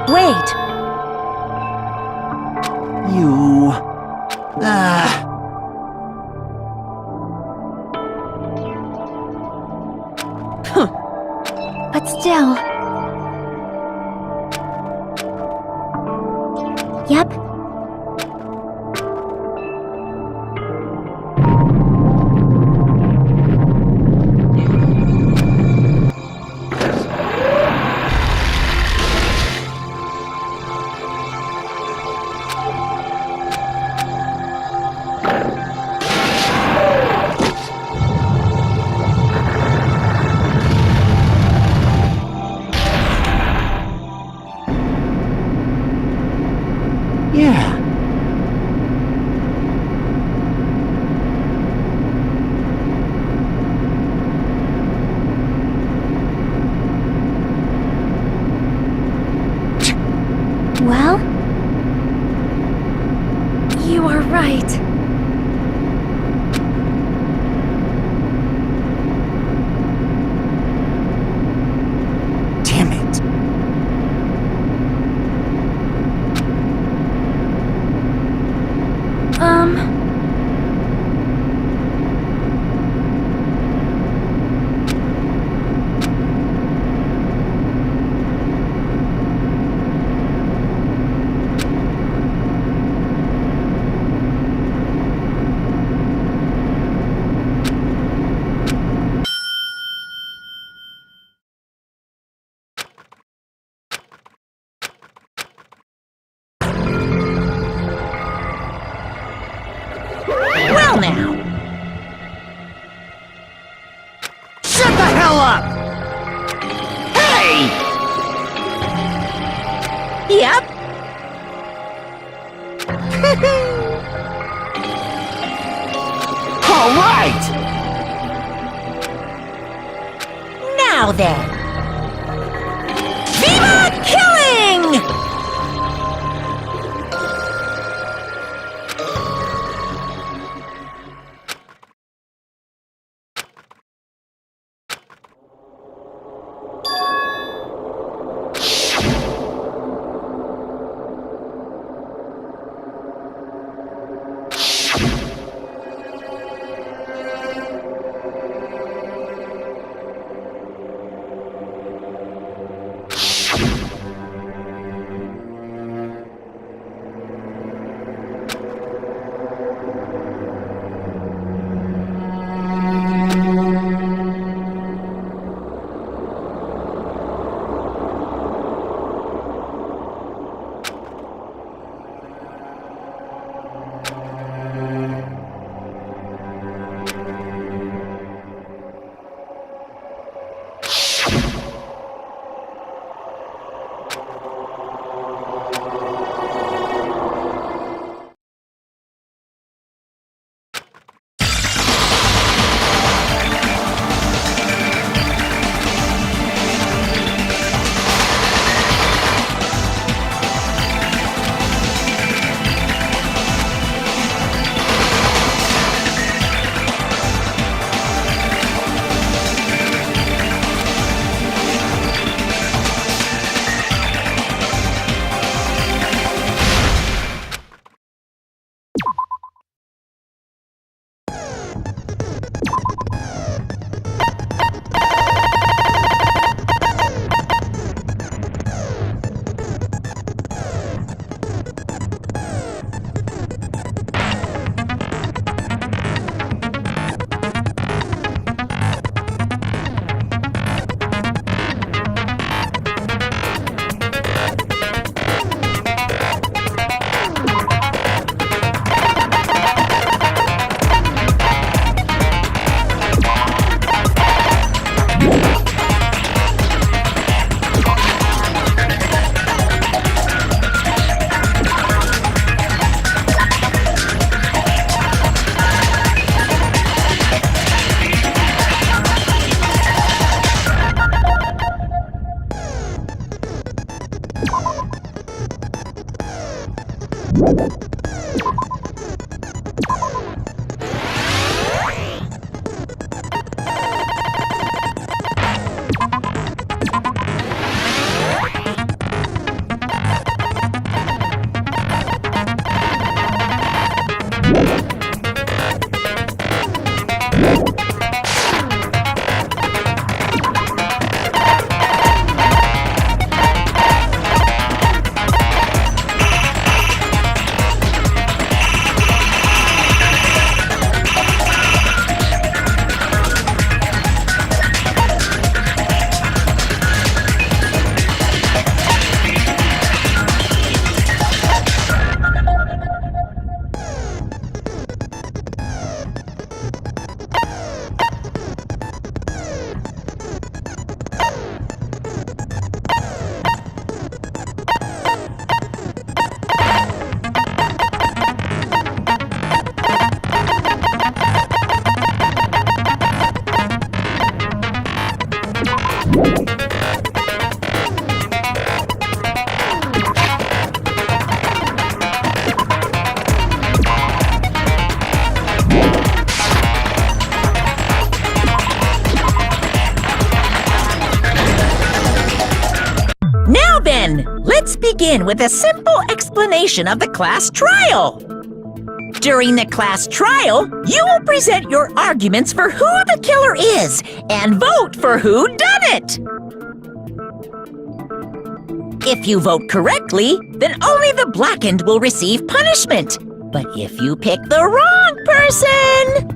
Wait! You... But still... Yep. Yeah. Well? You are right. Damn it. Well now! Shut the hell up! Hey! Yep. All right! Now then! Viva killing! Let's begin with a simple explanation of the class trial. During the class trial, you will present your arguments for who the killer is and vote for who done it. If you vote correctly, then only the blackened will receive punishment. But if you pick the wrong person,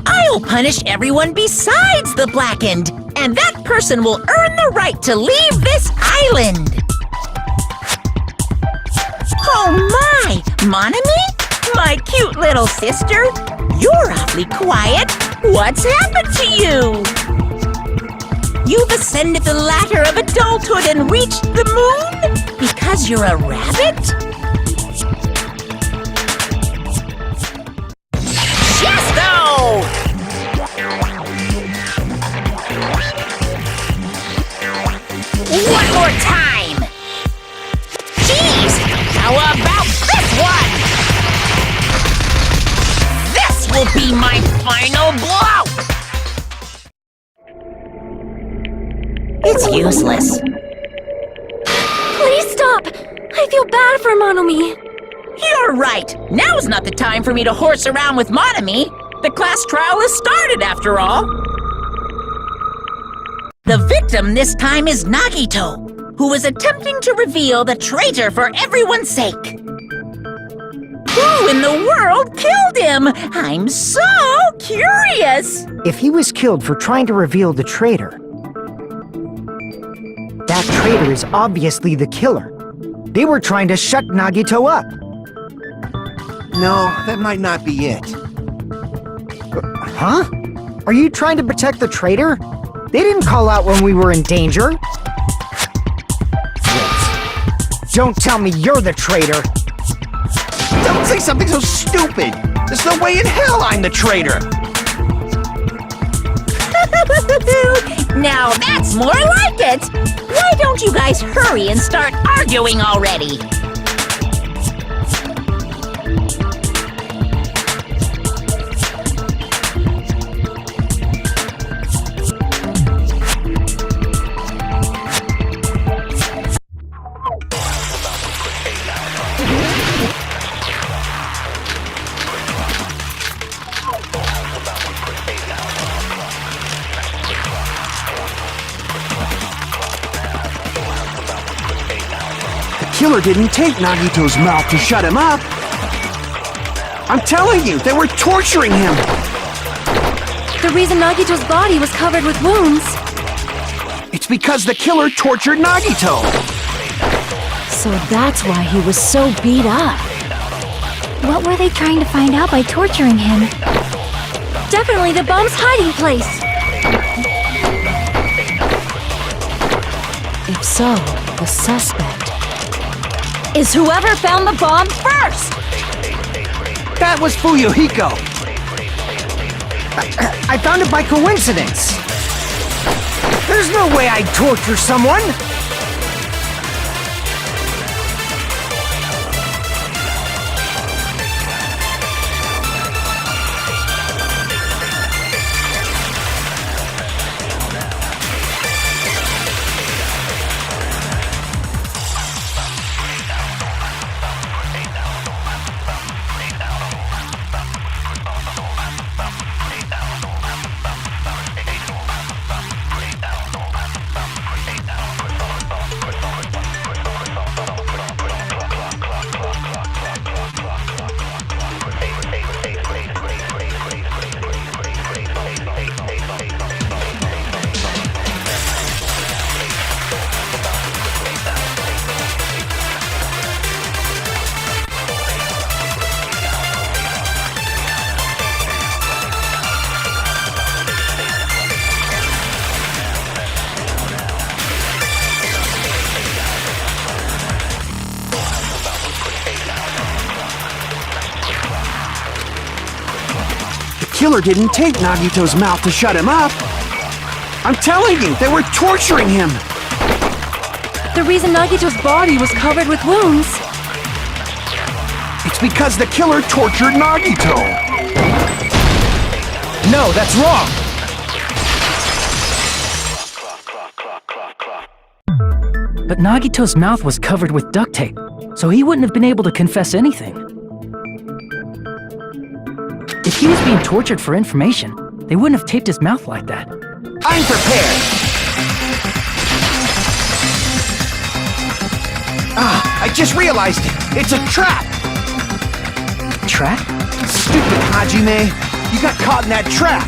I'll punish everyone besides the blackened, and that person will earn the right to leave this island. Oh my, Monami? My cute little sister? You're awfully quiet. What's happened to you? You've ascended the ladder of adulthood and reached the moon? Because you're a rabbit? Chesto! One more time! Jeez! How about this one? This will be my final blow! It's useless. Please stop! I feel bad for Monomi. You're right. Now's not the time for me to horse around with Monami. The class trial has started, after all. The victim this time is Nagito, who was attempting to reveal the traitor for everyone's sake. Who in the world killed him? I'm so curious. If he was killed for trying to reveal the traitor, that traitor is obviously the killer. They were trying to shut Nagito up. No, that might not be it. Huh? Are you trying to protect the traitor? They didn't call out when we were in danger. Wait. Don't tell me you're the traitor. Don't say something so stupid! There's no way in hell I'm the traitor! Now that's more like it. Why don't you guys hurry and start arguing already? The killer didn't take Nagito's mouth to shut him up. I'm telling you, they were torturing him. The reason Nagito's body was covered with wounds. It's because the killer tortured Nagito. So that's why he was so beat up. What were they trying to find out by torturing him? Definitely the bomb's hiding place. If so, the suspect is whoever found the bomb first! That was Fuyuhiko. I found it by coincidence. There's no way I'd torture someone. The killer didn't take Nagito's mouth to shut him up. I'm telling you, they were torturing him. The reason Nagito's body was covered with wounds. It's because the killer tortured Nagito. No, that's wrong. But Nagito's mouth was covered with duct tape, so he wouldn't have been able to confess anything. If he was being tortured for information, they wouldn't have taped his mouth like that. I'm prepared! I just realized it! It's a trap! Trap? Stupid Hajime! You got caught in that trap!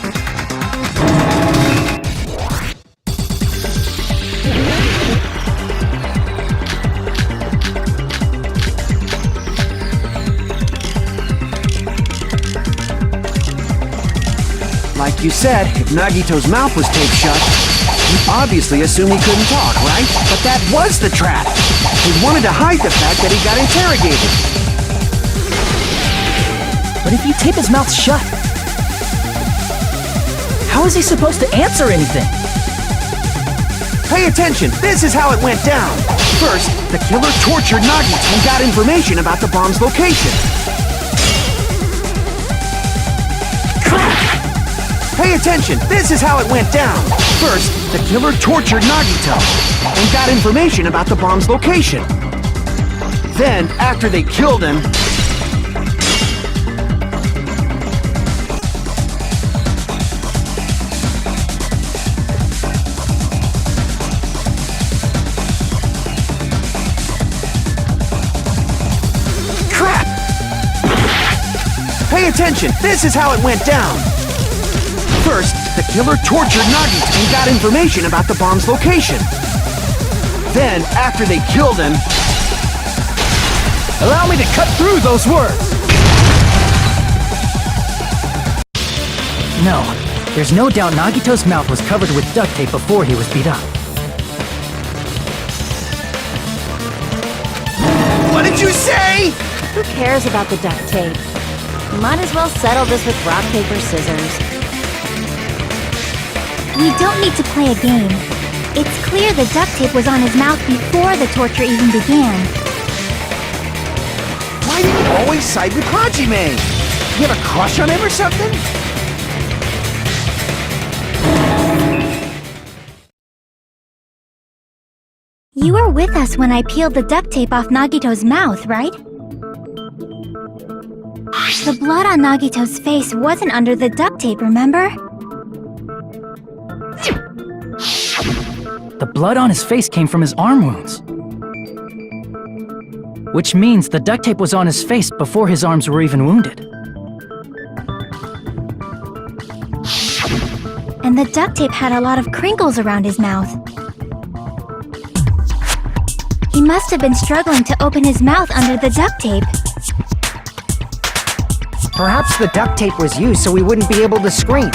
Like you said, if Nagito's mouth was taped shut, you obviously assumed he couldn't talk, right? But that was the trap! He wanted to hide the fact that he got interrogated. But if you tape his mouth shut, how is he supposed to answer anything? Pay attention, this is how it went down. First, the killer tortured Nagito and got information about the bomb's location. Pay attention, this is how it went down. First, the killer tortured Nagito and got information about the bomb's location. Then, after they killed him, crap! Pay attention, this is how it went down. First, the killer tortured Nagito and got information about the bomb's location. Then, after they killed him... Allow me to cut through those words! No, there's no doubt Nagito's mouth was covered with duct tape before he was beat up. What did you say? Who cares about the duct tape? Might as well settle this with rock, paper, scissors. We don't need to play a game. It's clear the duct tape was on his mouth before the torture even began. Why do you always side with Hajime? You have a crush on him or something? You were with us when I peeled the duct tape off Nagito's mouth, right? The blood on Nagito's face wasn't under the duct tape, remember? The blood on his face came from his arm wounds. Which means the duct tape was on his face before his arms were even wounded. And the duct tape had a lot of crinkles around his mouth. He must have been struggling to open his mouth under the duct tape. Perhaps the duct tape was used so he wouldn't be able to scream.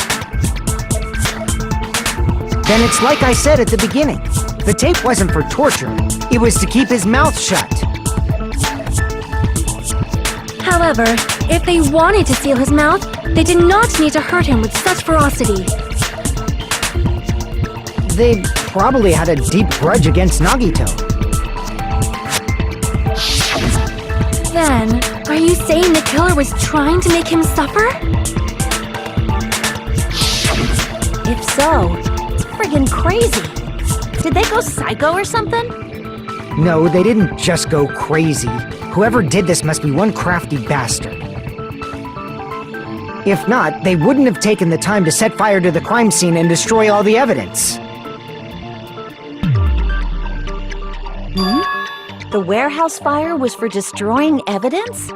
Then it's like I said at the beginning. The tape wasn't for torture. It was to keep his mouth shut. However, if they wanted to seal his mouth, they did not need to hurt him with such ferocity. They probably had a deep grudge against Nagito. Then, are you saying the killer was trying to make him suffer? If so, it's friggin' crazy. Did they go psycho or something? No, they didn't just go crazy. Whoever did this must be one crafty bastard. If not, they wouldn't have taken the time to set fire to the crime scene and destroy all the evidence. The warehouse fire was for destroying evidence?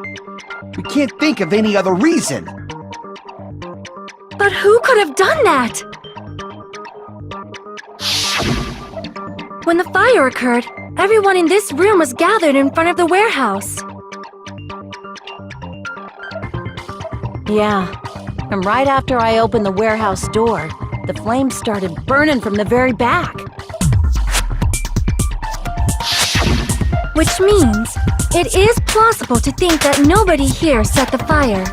We can't think of any other reason. But who could have done that? When the fire occurred, everyone in this room was gathered in front of the warehouse. Yeah. And right after I opened the warehouse door, the flames started burning from the very back. Which means, it is plausible to think that nobody here set the fire.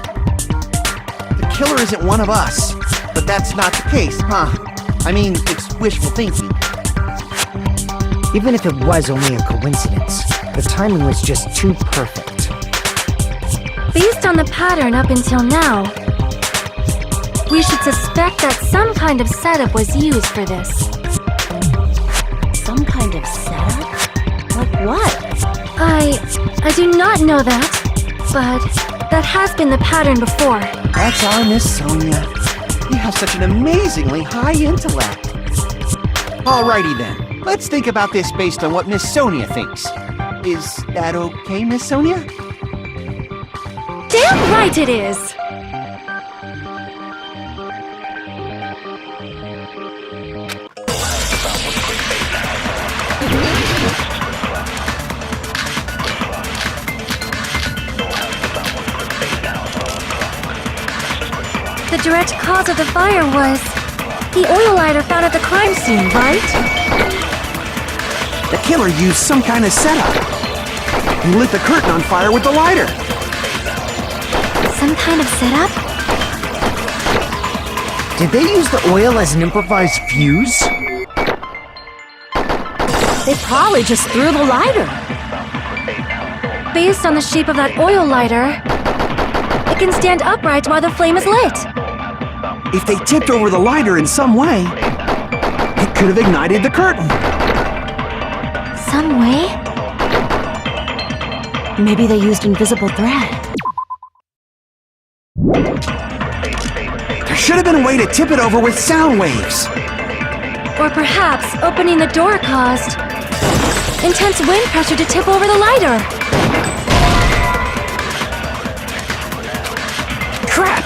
The killer isn't one of us. But that's not the case, huh? I mean, it's wishful thinking. Even if it was only a coincidence, the timing was just too perfect. Based on the pattern up until now, we should suspect that some kind of setup was used for this. Some kind of setup? Like what? I do not know that, but that has been the pattern before. That's our Miss Sonia. You have such an amazingly high intellect. Alrighty then. Let's think about this based on what Miss Sonia thinks. Is that okay, Miss Sonia? Damn right it is! The direct cause of the fire was the oil lighter found at the crime scene, right? The killer used some kind of setup. He lit the curtain on fire with the lighter. Some kind of setup? Did they use the oil as an improvised fuse? They probably just threw the lighter. Based on the shape of that oil lighter, it can stand upright while the flame is lit. If they tipped over the lighter in some way, it could have ignited the curtain. Some way? Maybe they used invisible thread. There should have been a way to tip it over with sound waves. Or perhaps opening the door caused intense wind pressure to tip over the lighter. Crap!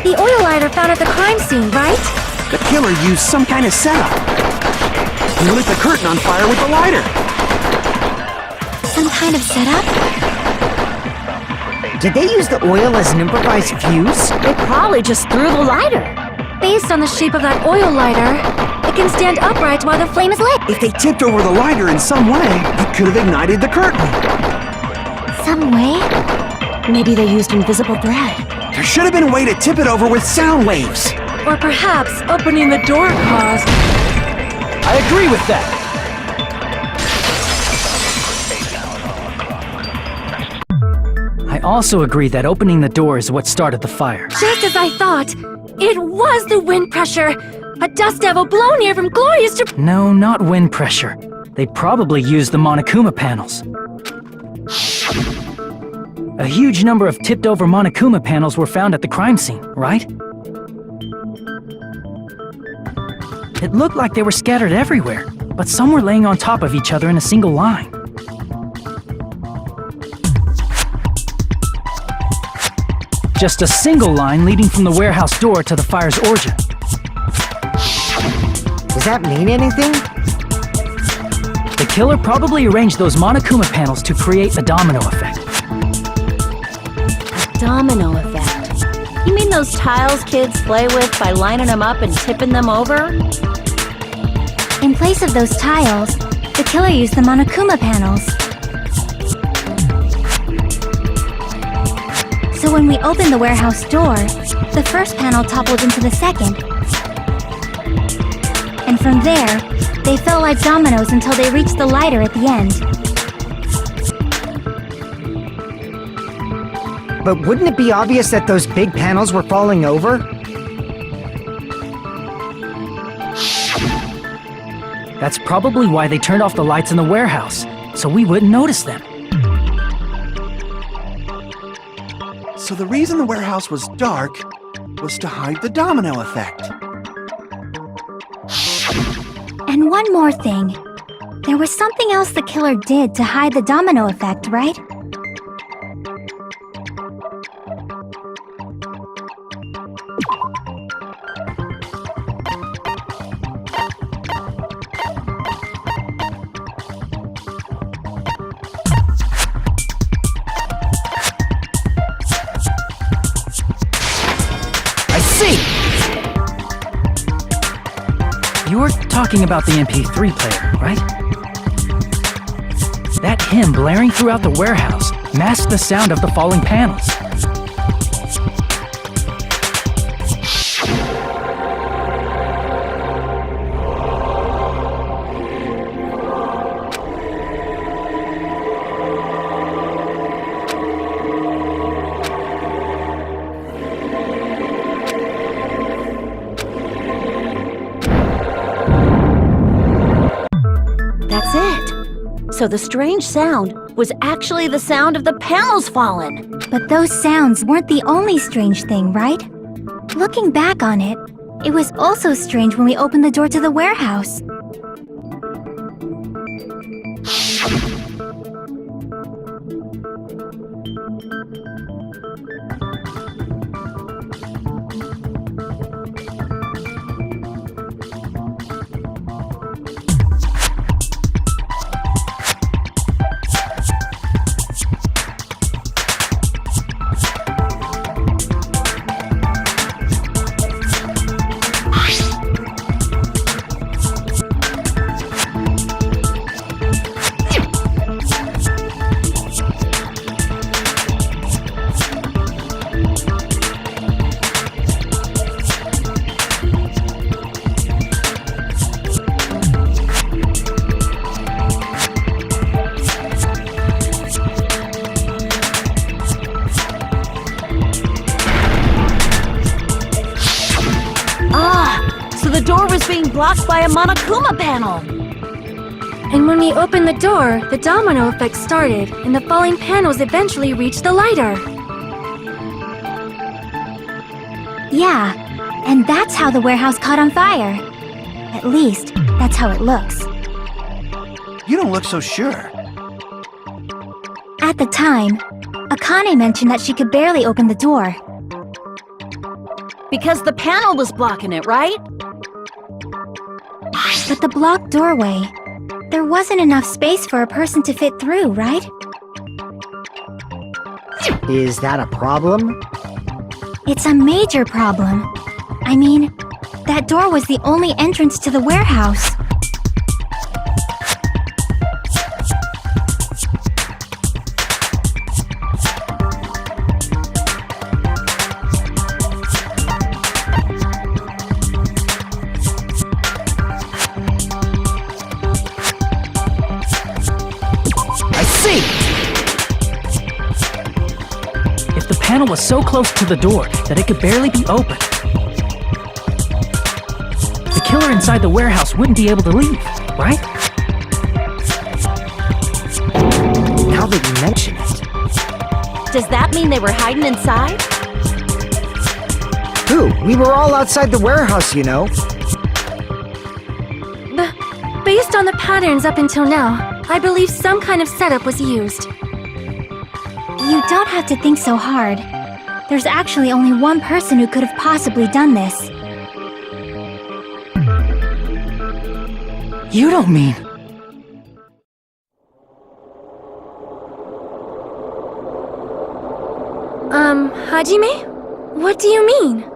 The oil lighter found at the crime scene, right? The killer used some kind of setup. He lit the curtain on fire with the lighter. Some kind of setup? Did they use the oil as an improvised fuse? They probably just threw the lighter. Based on the shape of that oil lighter, it can stand upright while the flame is lit. If they tipped over the lighter in some way, it could have ignited the curtain. Some way? Maybe they used invisible thread. There should have been a way to tip it over with sound waves. Or perhaps opening the door caused. I agree with that. I also agree that opening the door is what started the fire. Just as I thought, it was the wind pressure. A dust devil blown here from Glorious to... No, not wind pressure. They probably used the Monokuma panels. A huge number of tipped-over Monokuma panels were found at the crime scene, right? It looked like they were scattered everywhere, but some were laying on top of each other in a single line. Just a single line leading from the warehouse door to the fire's origin. Does that mean anything? The killer probably arranged those Monokuma panels to create a domino effect. Domino effect. You mean those tiles kids play with by lining them up and tipping them over? In place of those tiles, the killer used the Monokuma panels. So when we opened the warehouse door, the first panel toppled into the second. And from there, they fell like dominoes until they reached the lighter at the end. But wouldn't it be obvious that those big panels were falling over? That's probably why they turned off the lights in the warehouse, so we wouldn't notice them. So the reason the warehouse was dark was to hide the domino effect. And one more thing. There was something else the killer did to hide the domino effect, right? You were talking about the MP3 player, right? That hymn blaring throughout the warehouse masked the sound of the falling panels. That's it. So the strange sound was actually the sound of the panels falling. But those sounds weren't the only strange thing, right? Looking back on it, it was also strange when we opened the door to the warehouse. The door was being blocked by a Monokuma panel. And when we opened the door, the domino effect started, and the falling panels eventually reached the lighter. Yeah, and that's how the warehouse caught on fire. At least, that's how it looks. You don't look so sure. At the time, Akane mentioned that she could barely open the door. Because the panel was blocking it, right? But the blocked doorway, there wasn't enough space for a person to fit through, right? Is that a problem? It's a major problem. I mean, that door was the only entrance to the warehouse. If the panel was so close to the door that it could barely be opened, the killer inside the warehouse wouldn't be able to leave, right? Now that you mention it. Does that mean they were hiding inside? Who? We were all outside the warehouse, you know. Based on the patterns up until now, I believe some kind of setup was used. You don't have to think so hard. There's actually only one person who could have possibly done this. You don't mean... Hajime? What do you mean?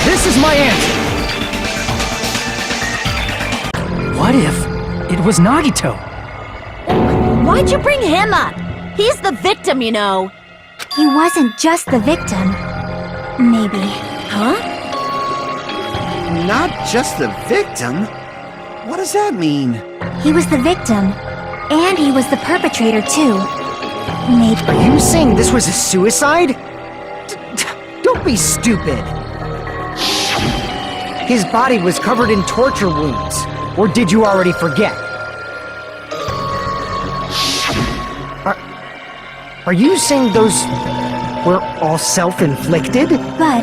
This is my answer! What if it was Nagito? Why'd you bring him up? He's the victim, you know. He wasn't just the victim. Maybe. Huh? Not just the victim? What does that mean? He was the victim. And he was the perpetrator, too. Maybe. Are you saying this was a suicide? Don't be stupid. His body was covered in torture wounds. Or did you already forget? Are you saying those were all self-inflicted? But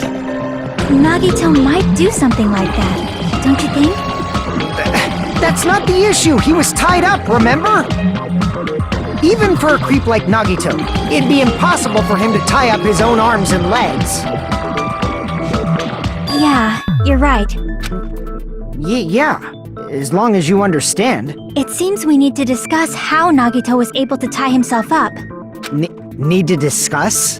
Nagito might do something like that, don't you think? That's not the issue. He was tied up, remember? Even for a creep like Nagito, it'd be impossible for him to tie up his own arms and legs. Yeah, you're right. Yeah, as long as you understand. It seems we need to discuss how Nagito was able to tie himself up. Need to discuss?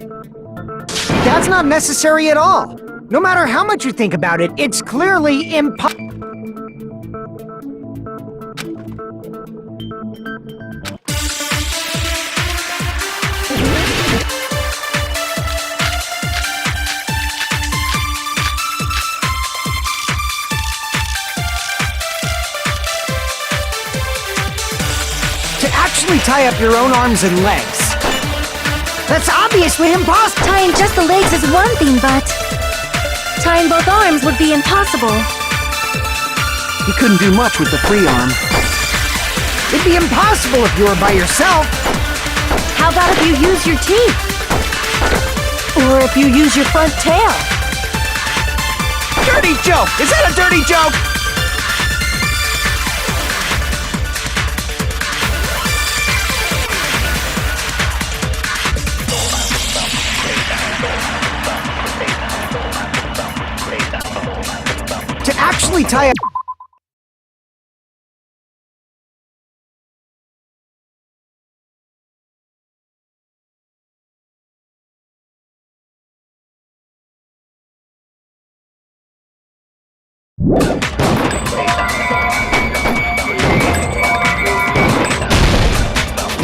That's not necessary at all. No matter how much you think about it, it's clearly impossible. To actually tie up your own arms and legs. That's obviously impossible! Tying just the legs is one thing, but tying both arms would be impossible. He couldn't do much with the free arm. It'd be impossible if you were by yourself. How about if you use your teeth? Or if you use your front tail? Dirty joke! Is that a dirty joke? To actually tie up...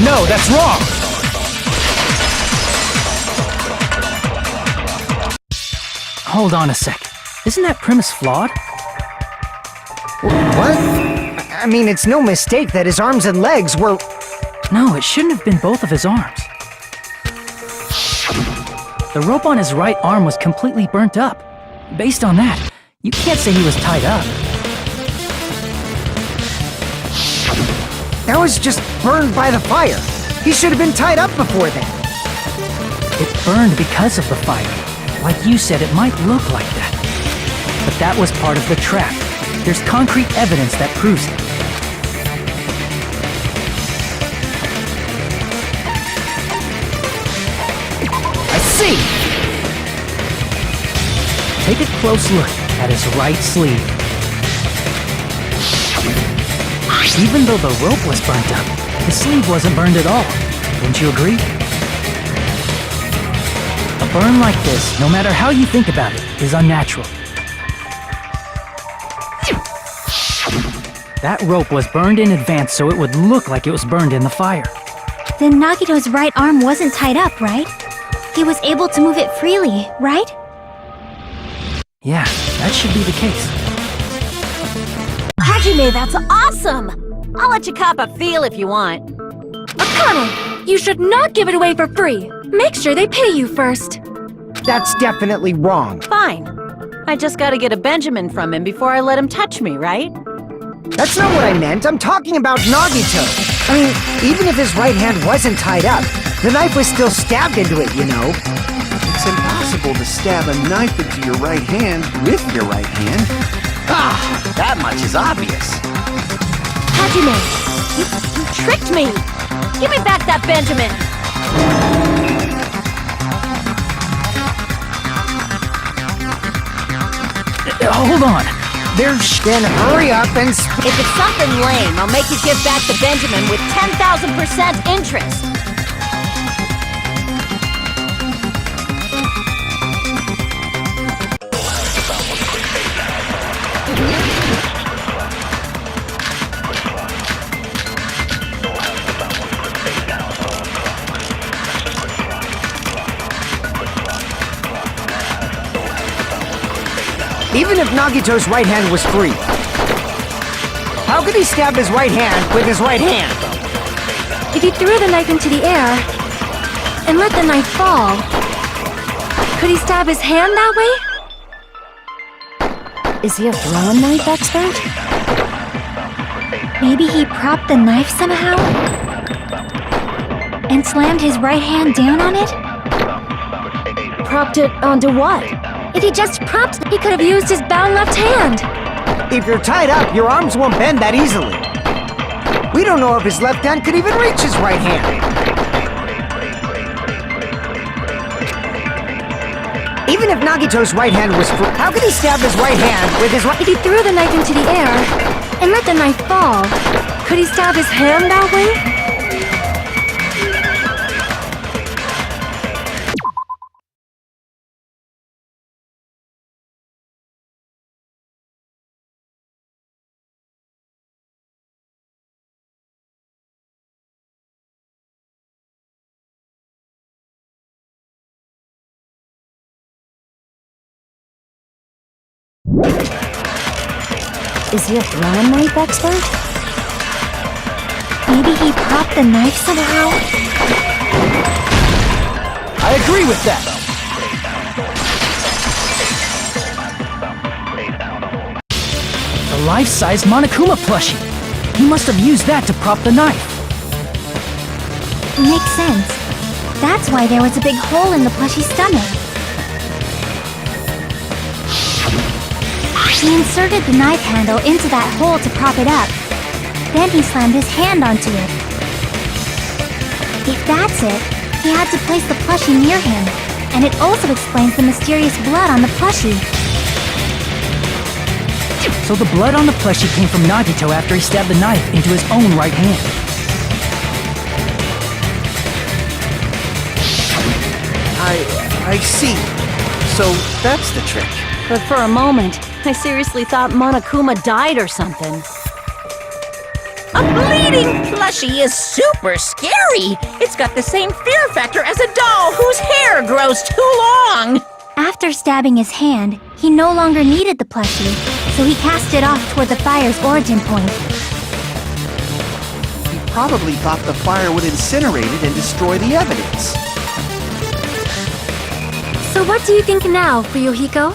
No, that's wrong! Hold on a sec. Isn't that premise flawed? What? I mean, it's no mistake that his arms and legs were... No, it shouldn't have been both of his arms. The rope on his right arm was completely burnt up. Based on that, you can't say he was tied up. That was just burned by the fire. He should have been tied up before then. It burned because of the fire. Like you said, it might look like that. But that was part of the trap. There's concrete evidence that proves it. I see! Take a close look at his right sleeve. Even though the rope was burnt up, the sleeve wasn't burned at all. Don't you agree? A burn like this, no matter how you think about it, is unnatural. That rope was burned in advance so it would look like it was burned in the fire. Then Nagito's right arm wasn't tied up, right? He was able to move it freely, right? Yeah, that should be the case. Hajime, that's awesome! I'll let you cop a feel if you want. Akane, you should not give it away for free. Make sure they pay you first. That's definitely wrong. Fine. I just gotta get a Benjamin from him before I let him touch me, right? That's not what I meant. I'm talking about Nagito. I mean, even if his right hand wasn't tied up, the knife was still stabbed into it, you know? It's impossible to stab a knife into your right hand with your right hand. Ah, that much is obvious. Hajime, you tricked me! Give me back that Benjamin! Hold on. Then hurry up and If it's something lame, I'll make you give back the Benjamin with 10,000% interest! Even if Nagito's right hand was free, how could he stab his right hand with his right hand? If he threw the knife into the air and let the knife fall, could he stab his hand that way? Is he a throwing knife expert? Maybe he propped the knife somehow? And slammed his right hand down on it? Propped it onto what? If he just propped, he could have used his bound left hand. If you're tied up, your arms won't bend that easily. We don't know if his left hand could even reach his right hand. Even if Nagito's right hand was free, how could he stab his right hand with his right? If he threw the knife into the air and let the knife fall, could he stab his hand that way? Is he a throwing knife expert? Maybe he propped the knife somehow? I agree with that. The life-size Monokuma plushie. He must have used that to prop the knife. Makes sense. That's why there was a big hole in the plushie's stomach. He inserted the knife handle into that hole to prop it up. Then he slammed his hand onto it. If that's it, he had to place the plushie near him. And it also explains the mysterious blood on the plushie. So the blood on the plushie came from Nagito after he stabbed the knife into his own right hand. I see. So that's the trick. But for a moment, I seriously thought Monokuma died or something. A bleeding plushie is super scary. It's got the same fear factor as a doll whose hair grows too long. After stabbing his hand, he no longer needed the plushie, so he cast it off toward the fire's origin point. He probably thought the fire would incinerate it and destroy the evidence. So what do you think now, Fuyuhiko?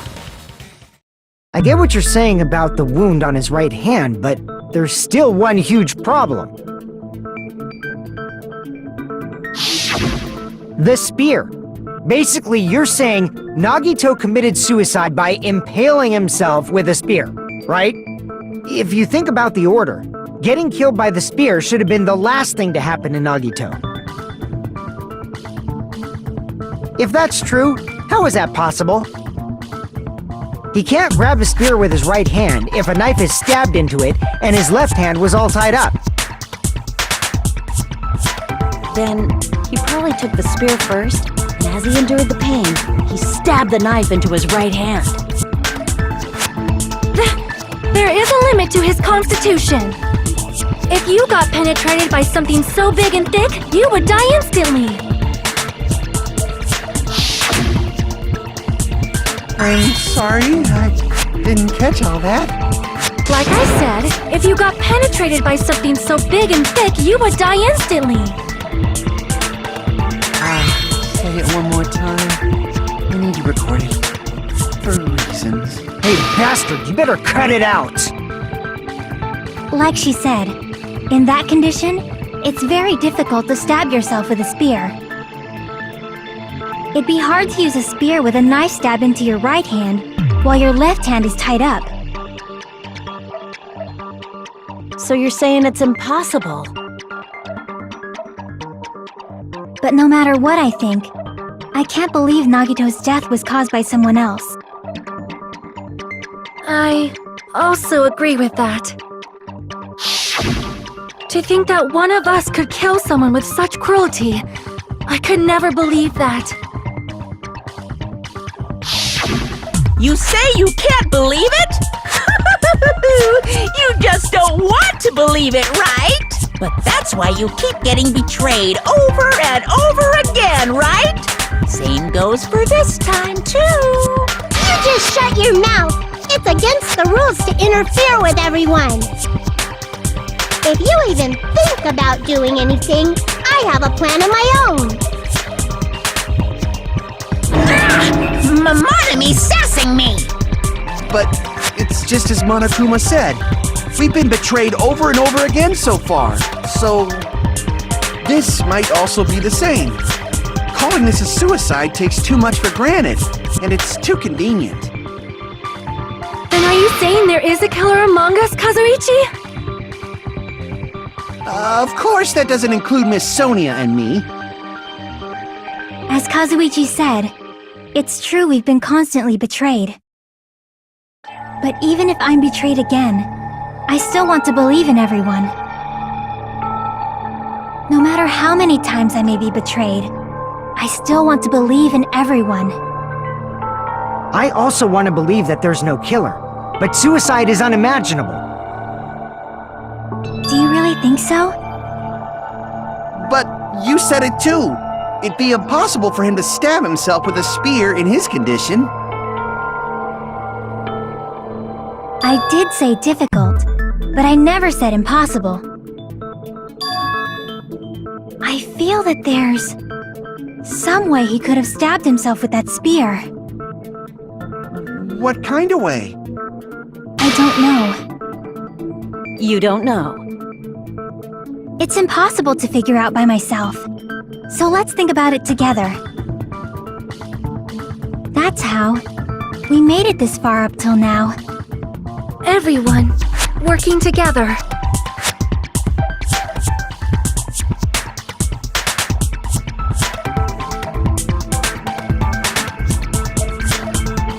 I get what you're saying about the wound on his right hand, but there's still one huge problem. The spear. Basically, you're saying Nagito committed suicide by impaling himself with a spear, right? If you think about the order, getting killed by the spear should have been the last thing to happen to Nagito. If that's true, how is that possible? He can't grab a spear with his right hand if a knife is stabbed into it and his left hand was all tied up. Then, he probably took the spear first, and as he endured the pain, he stabbed the knife into his right hand. There is a limit to his constitution. If you got penetrated by something so big and thick, you would die instantly. I'm sorry, I didn't catch all that. Like I said, if you got penetrated by something so big and thick, you would die instantly. Say it one more time. I need to record it. For reasons. Hey, bastard, you better cut it out! Like she said, in that condition, it's very difficult to stab yourself with a spear. It'd be hard to use a spear with a knife stab into your right hand while your left hand is tied up. So you're saying it's impossible? But no matter what I think, I can't believe Nagito's death was caused by someone else. I also agree with that. To think that one of us could kill someone with such cruelty, I could never believe that. You say you can't believe it? You just don't want to believe it, right? But that's why you keep getting betrayed over and over again, right? Same goes for this time, too. You just shut your mouth. It's against the rules to interfere with everyone. If you even think about doing anything, I have a plan of my own. Monome's sassing me! But it's just as Monokuma said. We've been betrayed over and over again so far. So this might also be the same. Calling this a suicide takes too much for granted, and it's too convenient. Then are you saying there is a killer among us, Kazuichi? Of course that doesn't include Miss Sonia and me. As Kazuichi said, it's true we've been constantly betrayed. But even if I'm betrayed again, I still want to believe in everyone. No matter how many times I may be betrayed, I still want to believe in everyone. I also want to believe that there's no killer, but suicide is unimaginable. Do you really think so? But you said it too. It'd be impossible for him to stab himself with a spear in his condition. I did say difficult, but I never said impossible. I feel that there's some way he could have stabbed himself with that spear. What kind of way? I don't know. You don't know. It's impossible to figure out by myself. So let's think about it together. That's how we made it this far up till now. Everyone working together.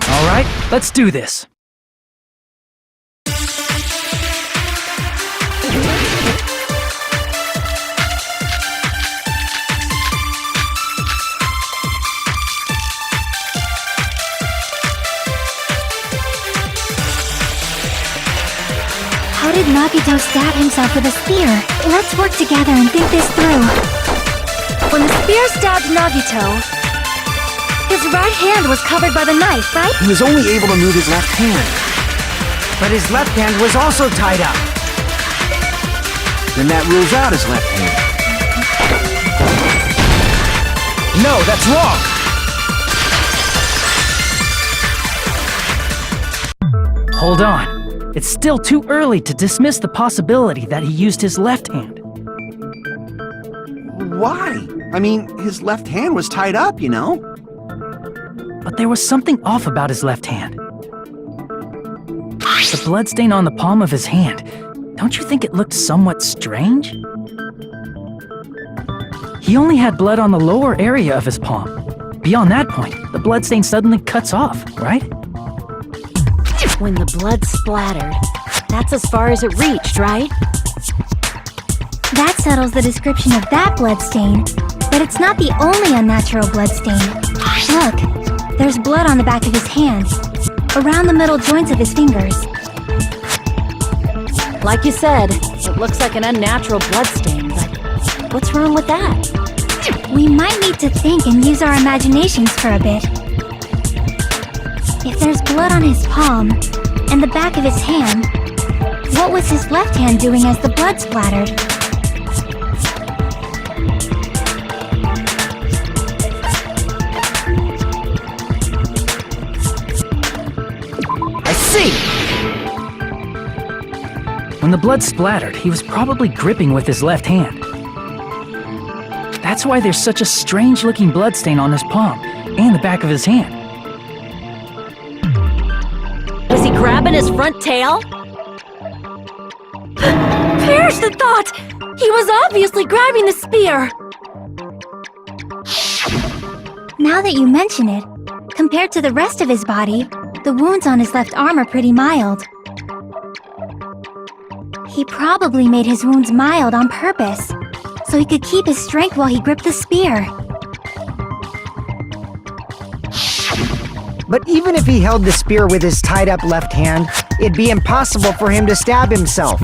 All right, let's do this. How did Nagito stab himself with a spear? Let's work together and think this through. When the spear stabbed Nagito, his right hand was covered by the knife, right? He was only able to move his left hand. But his left hand was also tied up. Then that rules out his left hand. No, that's wrong! Hold on. It's still too early to dismiss the possibility that he used his left hand. Why? I mean, his left hand was tied up, you know? But there was something off about his left hand. The bloodstain on the palm of his hand. Don't you think it looked somewhat strange? He only had blood on the lower area of his palm. Beyond that point, the bloodstain suddenly cuts off, right? When the blood splattered, that's as far as it reached, right? That settles the description of that bloodstain, but it's not the only unnatural bloodstain. Look, there's blood on the back of his hand, around the middle joints of his fingers. Like you said, it looks like an unnatural bloodstain, but what's wrong with that? We might need to think and use our imaginations for a bit. If there's blood on his palm and the back of his hand, what was his left hand doing as the blood splattered? I see! When the blood splattered, he was probably gripping with his left hand. That's why there's such a strange-looking bloodstain on his palm and the back of his hand. Was he grabbing his front tail? Perish the thought! He was obviously grabbing the spear! Now that you mention it, compared to the rest of his body, the wounds on his left arm are pretty mild. He probably made his wounds mild on purpose, so he could keep his strength while he gripped the spear. But even if he held the spear with his tied-up left hand, it'd be impossible for him to stab himself.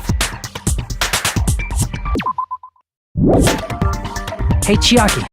Hey, Chiaki,